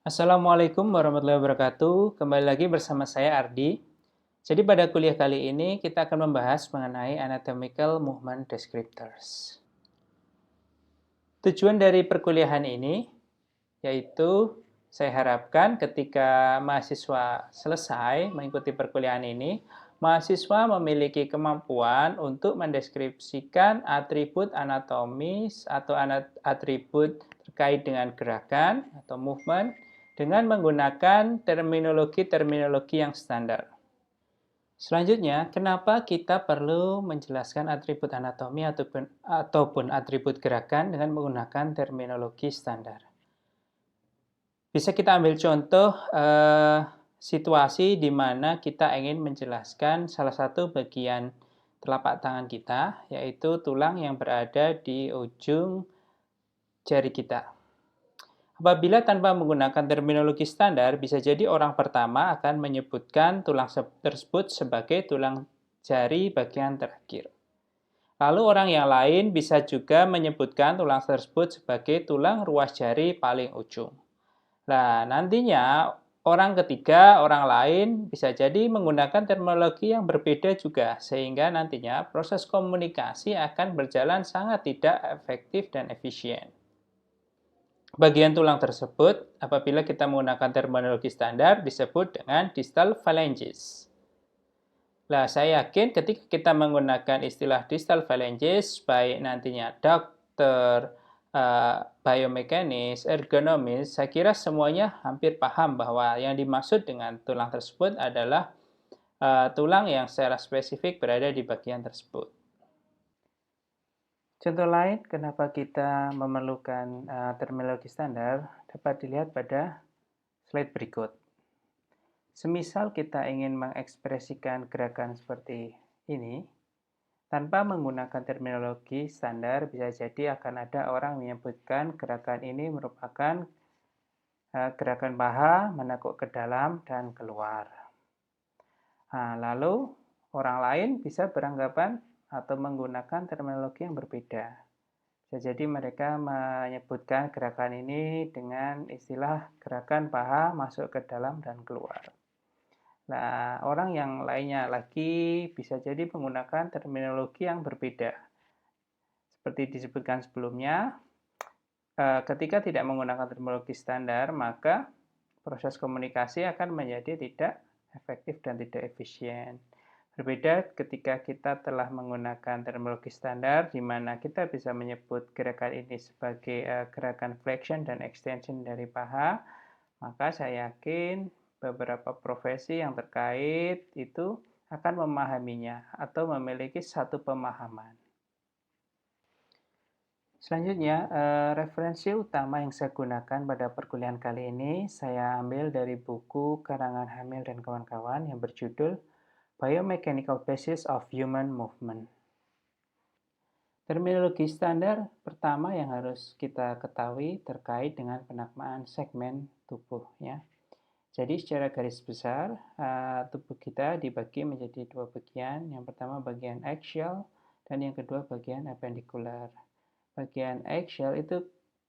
Assalamualaikum warahmatullahi wabarakatuh. Kembali lagi bersama saya Ardi. Jadi pada kuliah kali ini kita akan membahas mengenai anatomical movement descriptors. Tujuan dari perkuliahan ini yaitu saya harapkan ketika mahasiswa selesai mengikuti perkuliahan ini, mahasiswa memiliki kemampuan untuk mendeskripsikan atribut anatomis atau atribut terkait dengan gerakan atau movement dengan menggunakan terminologi-terminologi yang standar. Selanjutnya, kenapa kita perlu menjelaskan atribut anatomi ataupun atribut gerakan dengan menggunakan terminologi standar? Bisa kita ambil contoh situasi di mana kita ingin menjelaskan salah satu bagian telapak tangan kita, yaitu tulang yang berada di ujung jari kita. Apabila tanpa menggunakan terminologi standar, bisa jadi orang pertama akan menyebutkan tulang tersebut sebagai tulang jari bagian terakhir. Lalu orang yang lain bisa juga menyebutkan tulang tersebut sebagai tulang ruas jari paling ujung. Nah, nantinya orang ketiga, orang lain bisa jadi menggunakan terminologi yang berbeda juga, sehingga nantinya proses komunikasi akan berjalan sangat tidak efektif dan efisien. Bagian tulang tersebut, apabila kita menggunakan terminologi standar, disebut dengan distal phalanges. Nah, saya yakin ketika kita menggunakan istilah distal phalanges, baik nantinya dokter, biomekanis, ergonomis, saya kira semuanya hampir paham bahwa yang dimaksud dengan tulang tersebut adalah tulang yang secara spesifik berada di bagian tersebut. Contoh lain kenapa kita memerlukan terminologi standar dapat dilihat pada slide berikut. Semisal kita ingin mengekspresikan gerakan seperti ini, tanpa menggunakan terminologi standar, bisa jadi akan ada orang menyebutkan gerakan ini merupakan gerakan paha menekuk ke dalam dan keluar. Nah, lalu orang lain bisa beranggapan atau menggunakan terminologi yang berbeda. Bisa jadi mereka menyebutkan gerakan ini dengan istilah gerakan paha masuk ke dalam dan keluar. Nah, orang yang lainnya lagi bisa jadi menggunakan terminologi yang berbeda. Seperti disebutkan sebelumnya, ketika tidak menggunakan terminologi standar, maka proses komunikasi akan menjadi tidak efektif dan tidak efisien. Berbeda ketika kita telah menggunakan terminologi standar, di mana kita bisa menyebut gerakan ini sebagai gerakan flexion dan extension dari paha, maka saya yakin beberapa profesi yang terkait itu akan memahaminya atau memiliki satu pemahaman. Selanjutnya, referensi utama yang saya gunakan pada perkuliahan kali ini saya ambil dari buku karangan Hamil dan kawan-kawan yang berjudul Biomechanical Basis of Human Movement. Terminologi standar pertama yang harus kita ketahui terkait dengan penamaan segmen tubuh, ya. Jadi secara garis besar, tubuh kita dibagi menjadi dua bagian. Yang pertama bagian axial dan yang kedua bagian appendicular. Bagian axial itu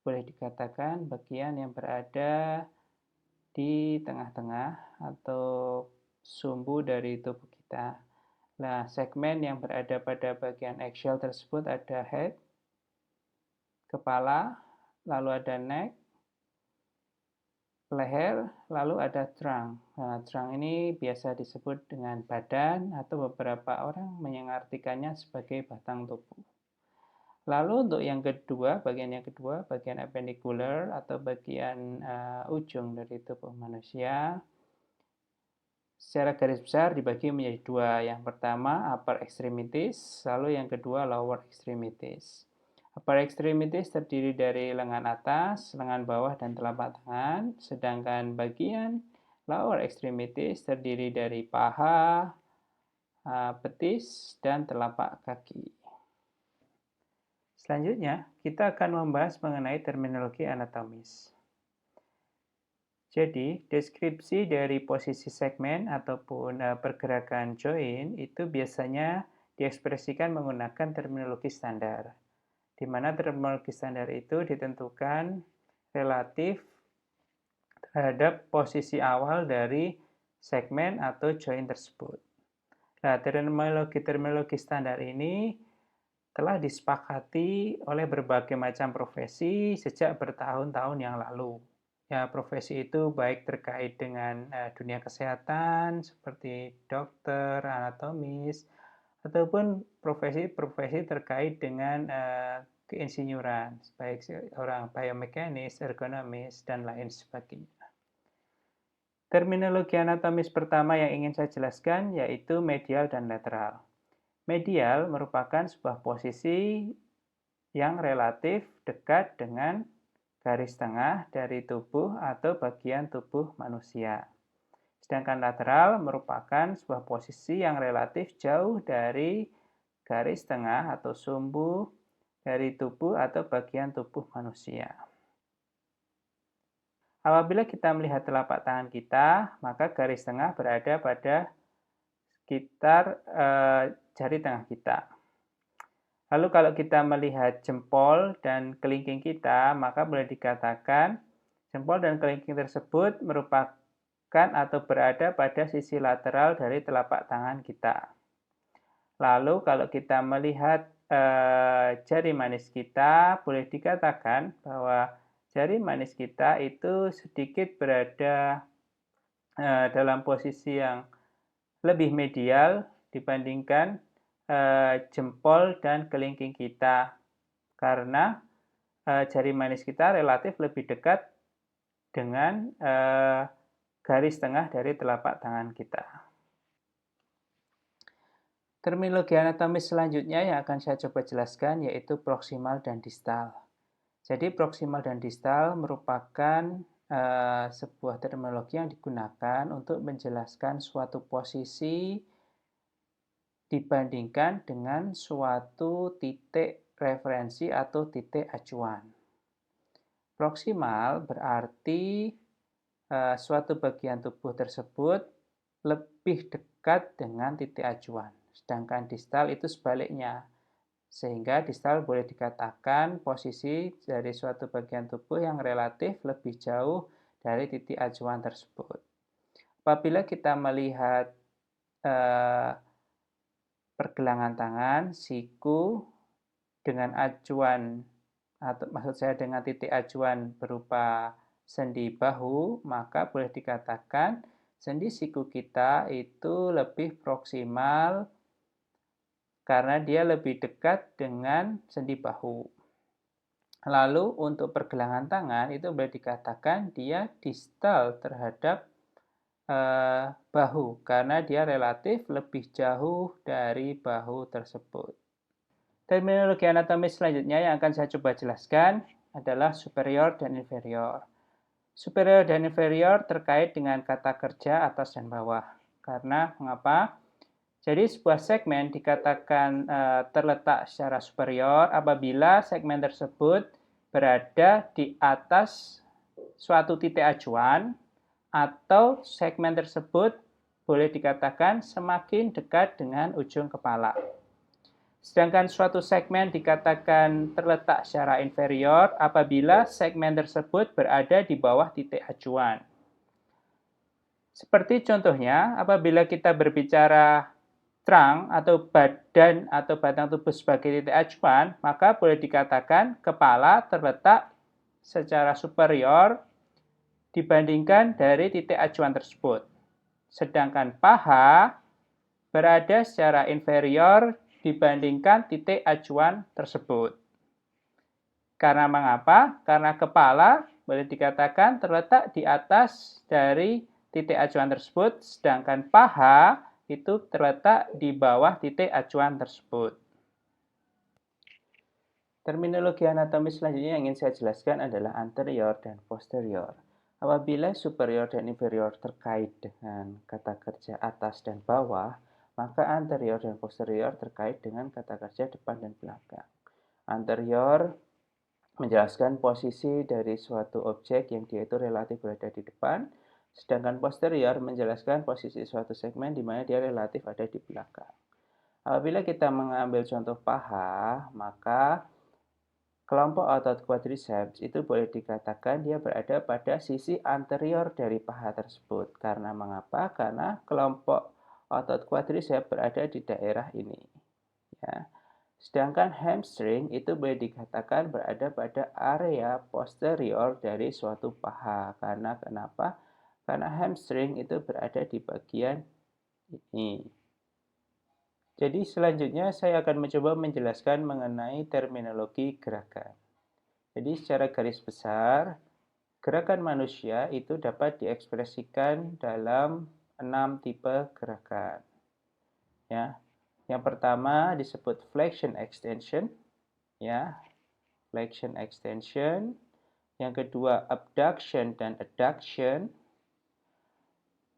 boleh dikatakan bagian yang berada di tengah-tengah atau sumbu dari tubuh kita. Nah, segmen yang berada pada bagian axial tersebut ada head, kepala, lalu ada neck, leher, lalu ada trunk. Nah, trunk ini biasa disebut dengan badan atau beberapa orang mengartikannya sebagai batang tubuh. Lalu untuk yang kedua, bagian appendicular atau bagian ujung dari tubuh manusia, secara garis besar dibagi menjadi dua. Yang pertama upper extremities, lalu yang kedua lower extremities. Upper extremities terdiri dari lengan atas, lengan bawah, dan telapak tangan. Sedangkan bagian lower extremities terdiri dari paha, betis, dan telapak kaki. Selanjutnya, kita akan membahas mengenai terminologi anatomis. Jadi, deskripsi dari posisi segmen ataupun pergerakan joint itu biasanya diekspresikan menggunakan terminologi standar, di mana terminologi standar itu ditentukan relatif terhadap posisi awal dari segmen atau join tersebut. Nah, terminologi standar ini telah disepakati oleh berbagai macam profesi sejak bertahun-tahun yang lalu. Ya, profesi itu baik terkait dengan dunia kesehatan seperti dokter, anatomis, ataupun profesi-profesi terkait dengan keinsinyuran, baik orang biomekanis, ergonomis, dan lain sebagainya. Terminologi anatomis pertama yang ingin saya jelaskan yaitu medial dan lateral. Medial merupakan sebuah posisi yang relatif dekat dengan garis tengah dari tubuh atau bagian tubuh manusia. Sedangkan lateral merupakan sebuah posisi yang relatif jauh dari garis tengah atau sumbu dari tubuh atau bagian tubuh manusia. Apabila kita melihat telapak tangan kita, maka garis tengah berada pada sekitar jari tengah kita. Lalu kalau kita melihat jempol dan kelingking kita, maka boleh dikatakan jempol dan kelingking tersebut merupakan atau berada pada sisi lateral dari telapak tangan kita. Lalu kalau kita melihat jari manis kita, boleh dikatakan bahwa jari manis kita itu sedikit berada dalam posisi yang lebih medial dibandingkan jempol dan kelingking kita, karena jari manis kita relatif lebih dekat dengan garis tengah dari telapak tangan kita. Terminologi anatomis selanjutnya yang akan saya coba jelaskan yaitu proksimal dan distal. Jadi proksimal dan distal merupakan sebuah terminologi yang digunakan untuk menjelaskan suatu posisi dibandingkan dengan suatu titik referensi atau titik acuan. Proksimal berarti suatu bagian tubuh tersebut lebih dekat dengan titik acuan. Sedangkan distal itu sebaliknya. Sehingga distal boleh dikatakan posisi dari suatu bagian tubuh yang relatif lebih jauh dari titik acuan tersebut. Apabila kita melihat pergelangan tangan, siku dengan acuan, atau maksud saya dengan titik acuan berupa sendi bahu, maka boleh dikatakan sendi siku kita itu lebih proksimal karena dia lebih dekat dengan sendi bahu. Lalu untuk pergelangan tangan itu boleh dikatakan dia distal terhadap bahu karena dia relatif lebih jauh dari bahu tersebut. Terminologi anatomis selanjutnya yang akan saya coba jelaskan adalah superior dan inferior. Superior dan inferior terkait dengan kata kerja atas dan bawah. Karena mengapa? Jadi sebuah segmen dikatakan terletak secara superior apabila segmen tersebut berada di atas suatu titik acuan atau segmen tersebut boleh dikatakan semakin dekat dengan ujung kepala. Sedangkan suatu segmen dikatakan terletak secara inferior apabila segmen tersebut berada di bawah titik acuan. Seperti contohnya, apabila kita berbicara trunk atau badan atau batang tubuh sebagai titik acuan, maka boleh dikatakan kepala terletak secara superior dibandingkan dari titik acuan tersebut. Sedangkan paha berada secara inferior dibandingkan titik acuan tersebut. Karena mengapa? Karena kepala boleh dikatakan terletak di atas dari titik acuan tersebut, sedangkan paha itu terletak di bawah titik acuan tersebut. Terminologi anatomis selanjutnya yang ingin saya jelaskan adalah anterior dan posterior. Apabila superior dan inferior terkait dengan kata kerja atas dan bawah, maka anterior dan posterior terkait dengan kata kerja depan dan belakang. Anterior menjelaskan posisi dari suatu objek yang dia itu relatif berada di depan, sedangkan posterior menjelaskan posisi suatu segmen di mana dia relatif ada di belakang. Apabila kita mengambil contoh paha, maka kelompok otot quadriceps itu boleh dikatakan dia berada pada sisi anterior dari paha tersebut. Karena mengapa? Karena kelompok otot quadriceps berada di daerah ini. Ya. Sedangkan hamstring itu boleh dikatakan berada pada area posterior dari suatu paha. Karena kenapa? Karena hamstring itu berada di bagian ini. Jadi selanjutnya saya akan mencoba menjelaskan mengenai terminologi gerakan. Jadi secara garis besar, gerakan manusia itu dapat diekspresikan dalam 6 tipe gerakan. Ya. Yang pertama disebut flexion extension, ya. Flexion extension. Yang kedua abduction dan adduction.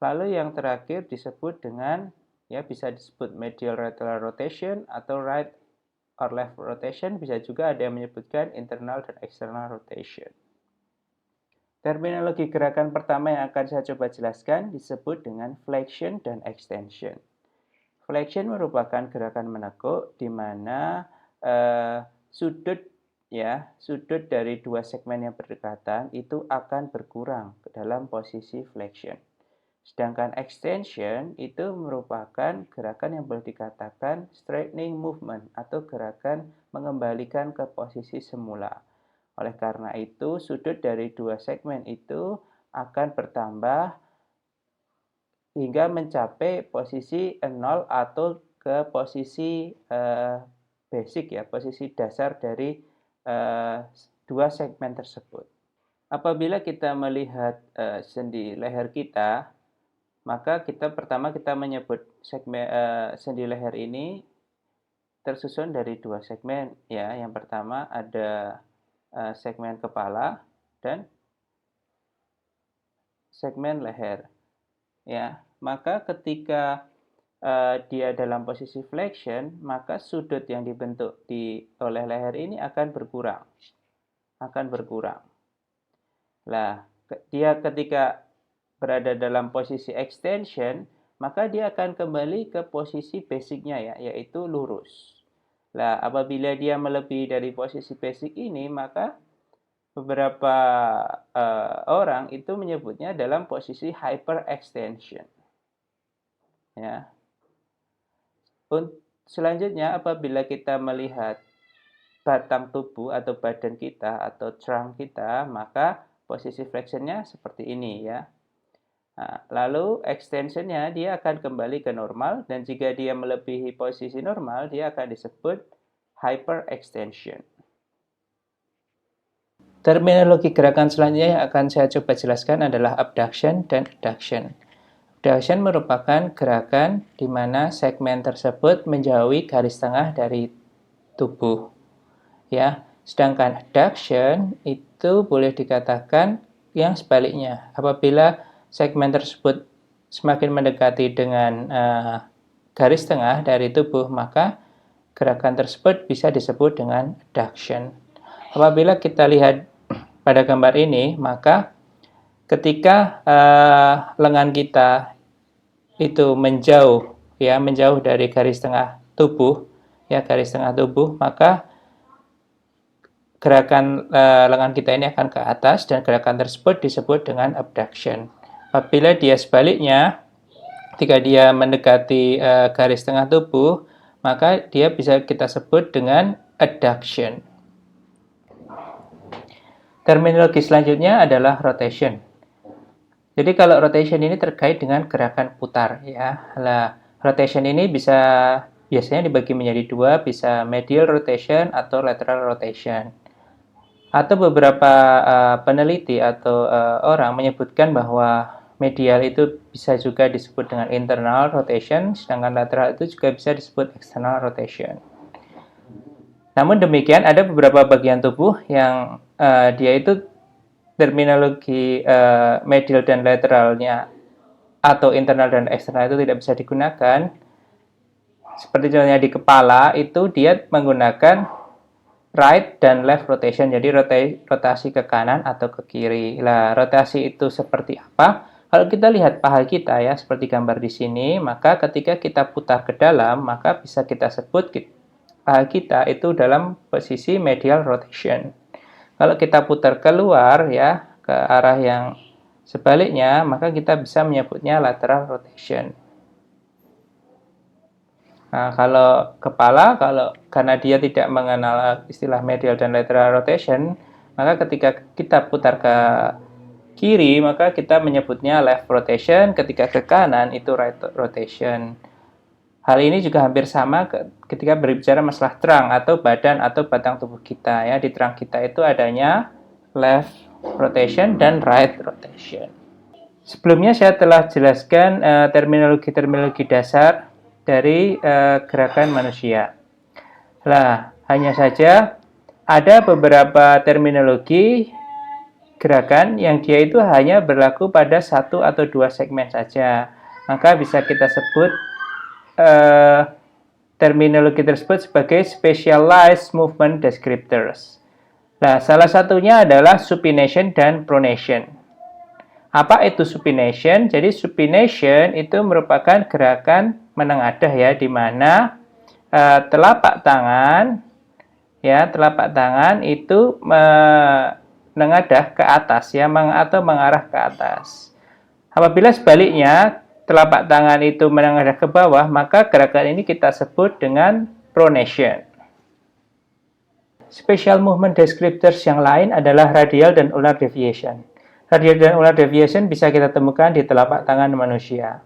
Lalu yang terakhir disebut dengan, ya, bisa disebut medial lateral rotation atau right or left rotation, bisa juga ada yang menyebutkan internal dan external rotation. Terminologi gerakan pertama yang akan saya coba jelaskan disebut dengan flexion dan extension. Flexion merupakan gerakan menekuk di mana sudut dari dua segmen yang berdekatan itu akan berkurang dalam posisi flexion. Sedangkan extension itu merupakan gerakan yang boleh dikatakan straightening movement atau gerakan mengembalikan ke posisi semula. Oleh karena itu, sudut dari dua segmen itu akan bertambah hingga mencapai posisi 0 atau ke posisi basic, ya, posisi dasar dari dua segmen tersebut. Apabila kita melihat sendi leher kita, maka pertama kita menyebut segmen sendi leher ini tersusun dari dua segmen, ya. Yang pertama ada segmen kepala dan segmen leher, ya. Maka ketika dia dalam posisi flexion, maka sudut yang dibentuk oleh leher ini akan berkurang. Nah, dia ketika berada dalam posisi extension, maka dia akan kembali ke posisi basicnya, ya, yaitu lurus. Nah, apabila dia melebihi dari posisi basic ini, maka beberapa orang itu menyebutnya dalam posisi hyperextension. Ya. Selanjutnya, apabila kita melihat batang tubuh atau badan kita atau trunk kita, maka posisi flexionnya seperti ini, ya. Nah, lalu extensionnya dia akan kembali ke normal, dan jika dia melebihi posisi normal, dia akan disebut hyperextension. Terminologi gerakan selanjutnya yang akan saya coba jelaskan adalah abduction dan adduction. Abduction merupakan gerakan di mana segmen tersebut menjauhi garis tengah dari tubuh, ya. Sedangkan adduction itu boleh dikatakan yang sebaliknya. Apabila segmen tersebut semakin mendekati dengan garis tengah dari tubuh, maka gerakan tersebut bisa disebut dengan adduction. Apabila kita lihat pada gambar ini, maka ketika lengan kita itu menjauh dari garis tengah tubuh, maka gerakan lengan kita ini akan ke atas, dan gerakan tersebut disebut dengan abduction. Apabila dia sebaliknya, ketika dia mendekati garis tengah tubuh, maka dia bisa kita sebut dengan adduction. Terminologi selanjutnya adalah rotation. Jadi kalau rotation ini terkait dengan gerakan putar, ya. Nah, rotation ini biasanya dibagi menjadi dua, bisa medial rotation atau lateral rotation. Atau beberapa peneliti atau orang menyebutkan bahwa medial itu bisa juga disebut dengan internal rotation, sedangkan lateral itu juga bisa disebut external rotation. Namun demikian, ada beberapa bagian tubuh yang dia itu terminologi medial dan lateralnya atau internal dan eksternal itu tidak bisa digunakan. Seperti contohnya di kepala, itu dia menggunakan right dan left rotation, jadi rotasi ke kanan atau ke kiri. Nah, rotasi itu seperti apa? Kalau kita lihat paha kita, ya, seperti gambar di sini, maka ketika kita putar ke dalam, maka bisa kita sebut paha kita itu dalam posisi medial rotation. Kalau kita putar keluar ya ke arah yang sebaliknya, maka kita bisa menyebutnya lateral rotation. Nah, kalau kepala, karena dia tidak mengenal istilah medial dan lateral rotation, maka ketika kita putar ke kiri, maka kita menyebutnya left rotation, ketika ke kanan itu right rotation. Hal ini juga hampir sama ketika berbicara masalah terang atau badan atau batang tubuh kita ya. Di terang kita itu adanya left rotation dan right rotation. Sebelumnya saya telah jelaskan terminologi-terminologi dasar dari gerakan manusia. Nah, hanya saja ada beberapa terminologi gerakan yang dia itu hanya berlaku pada satu atau dua segmen saja. Maka bisa kita sebut terminologi tersebut sebagai specialized movement descriptors. Nah, salah satunya adalah supination dan pronation. Apa itu supination? Jadi supination itu merupakan gerakan menengadah ya, di mana telapak tangan itu menengadah ke atas ya, atau mengarah ke atas. Apabila sebaliknya telapak tangan itu menengadah ke bawah, maka gerakan ini kita sebut dengan pronation. Special movement descriptors yang lain adalah radial dan ulnar deviation. Radial dan ulnar deviation bisa kita temukan di telapak tangan manusia.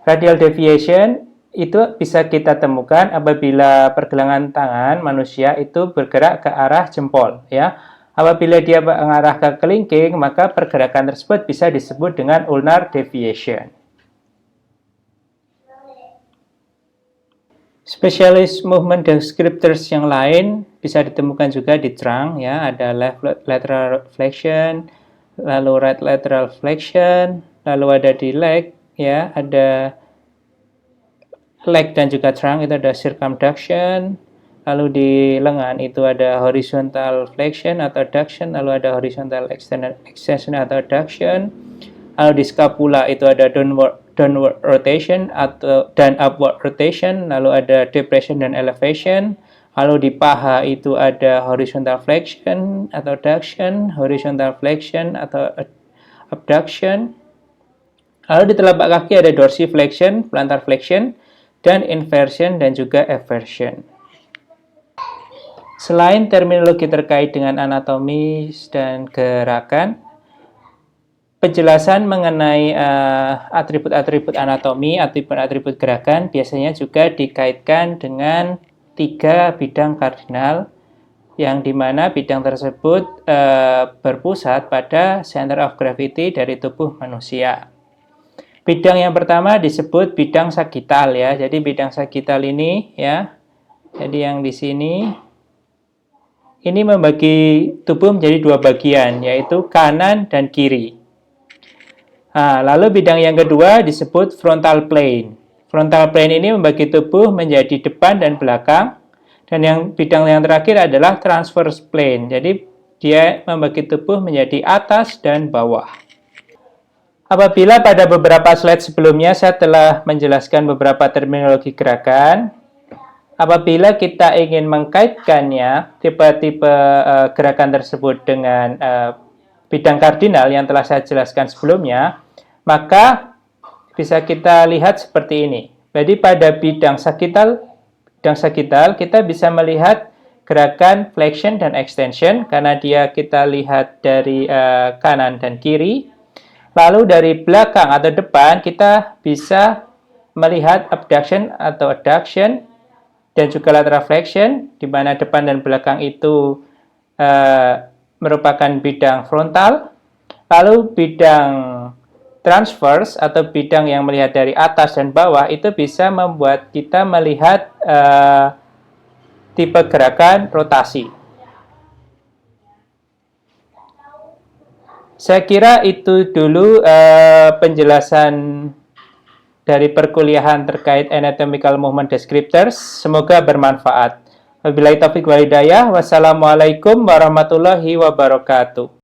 Radial deviation itu bisa kita temukan apabila pergelangan tangan manusia itu bergerak ke arah jempol ya. Apabila dia mengarah ke kelingking, maka pergerakan tersebut bisa disebut dengan ulnar deviation. Specialist movement descriptors yang lain bisa ditemukan juga di trunk ya, ada left lateral flexion, lalu right lateral flexion, lalu ada di leg ya, ada leg dan juga trunk itu ada circumduction, lalu di lengan itu ada horizontal flexion atau adduction, lalu ada horizontal extension atau adduction, lalu di scapula itu ada downward rotation dan upward rotation, lalu ada depression dan elevation. Lalu di paha itu ada horizontal flexion atau adduction, horizontal flexion atau abduction. Lalu di telapak kaki ada dorsiflexion, plantar flexion, dan inversion dan juga eversion. Selain terminologi terkait dengan anatomi dan gerakan, penjelasan mengenai atribut-atribut anatomi, atribut-atribut gerakan biasanya juga dikaitkan dengan 3 bidang kardinal, yang dimana bidang tersebut berpusat pada center of gravity dari tubuh manusia. Bidang yang pertama disebut bidang sagital ya. Jadi bidang sagital ini ya, jadi yang di sini ini membagi tubuh menjadi 2 bagian, yaitu kanan dan kiri. Nah, lalu bidang yang kedua disebut frontal plane. Frontal plane ini membagi tubuh menjadi depan dan belakang. Dan bidang yang terakhir adalah transverse plane. Jadi dia membagi tubuh menjadi atas dan bawah. Apabila pada beberapa slide sebelumnya saya telah menjelaskan beberapa terminologi gerakan, apabila kita ingin mengkaitkannya tipe-tipe gerakan tersebut dengan bidang kardinal yang telah saya jelaskan sebelumnya, maka bisa kita lihat seperti ini. Jadi pada bidang sagital kita bisa melihat gerakan flexion dan extension karena kita lihat dari kanan dan kiri. Lalu dari belakang atau depan kita bisa melihat abduction atau adduction dan juga lateral flexion, di mana depan dan belakang itu merupakan bidang frontal. Lalu bidang transverse atau bidang yang melihat dari atas dan bawah itu bisa membuat kita melihat tipe gerakan rotasi. Saya kira itu dulu penjelasan dari perkuliahan terkait anatomical movement descriptors. Semoga bermanfaat. Wabillahi taufiq wal hidayah. Wassalamualaikum warahmatullahi wabarakatuh.